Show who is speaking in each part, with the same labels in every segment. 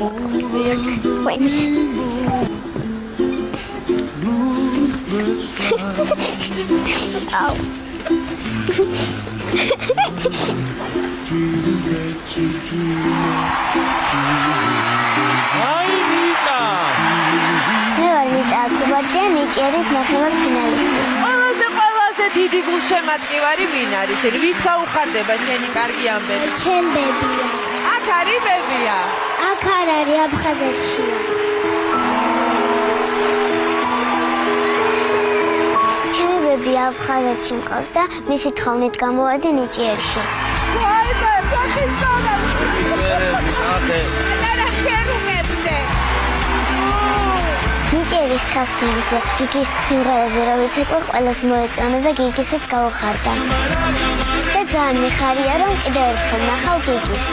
Speaker 1: Ow.
Speaker 2: Ai, Nita!
Speaker 1: მე ვარ ნიტა აკუბაძე, ნიჭიერის ნახევარფინალისტი.
Speaker 3: ყველაზე დიდი გულშემატკივარი ვინ არის? ვის გაუხარდება შენი კარგი ამბები?
Speaker 1: ჩემ ბებია.
Speaker 3: აქ არის ბებია.
Speaker 1: აქ არ არის აფხაზეთში. ჩემი ბებია აფხაზეთში მყავს და მისი თხოვნით გამოვადი ნიჭიერში.
Speaker 3: აი, ბაბისონა. არა, ხერუმებზე.
Speaker 1: ნიჭიერის კასტინგზე გიგის სიმღერაზე რომ ვიცეკვე ყველას მოეწონა და გიგისაც გაუხარდა. და ძალიან მიხარია რომ კიდევ ერთხელ ნახავ გიგის.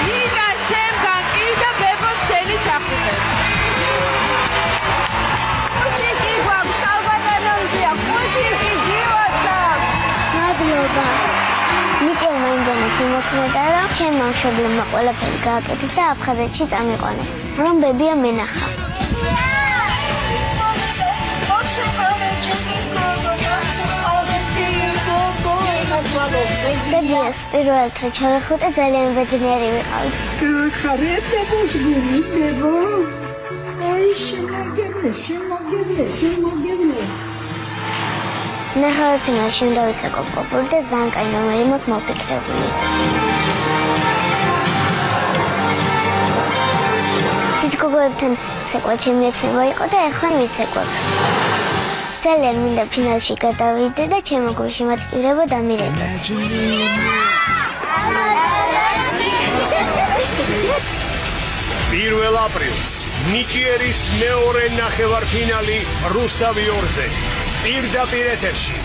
Speaker 3: ნინა შემგან კი და ბებოს შენი ჩახუტე. მუსიკი გვაქვს, ალბათანოზია, მუსიკი გივაცა.
Speaker 1: მადლობა. ნიჭიერმა იმდენად იმოქმედა, რომ ჩემმა მშობლებმა ყველაფერი გააკეთეს და აფხაზეთში წამიყვანეს, რომ ბებია მენახა. ბებიას პირველად ჩავეხუტე ძალიან ბედნიერი ვიყავი.
Speaker 4: ხარეთებს გულიდებო. აი შემოგევლე.
Speaker 1: ნახევარფინალში უნდა ვიცეკვე პოპური და ძალიან კაი ნომერი მაქვს მოფიქრებული. დიდგოგოებთან ცეკვა ჩემი ეცნება იყო და ახლა ვიცეკვებ. ძალიან მინდა ფინალში გადავიდე და ჩემო გულში მატკივრებო დამირეკო.
Speaker 5: პირველ აპრილს ნიჭიერის მეორე ნახევარფინალი რუსთავი ორზე პირდაპირ ეთერში.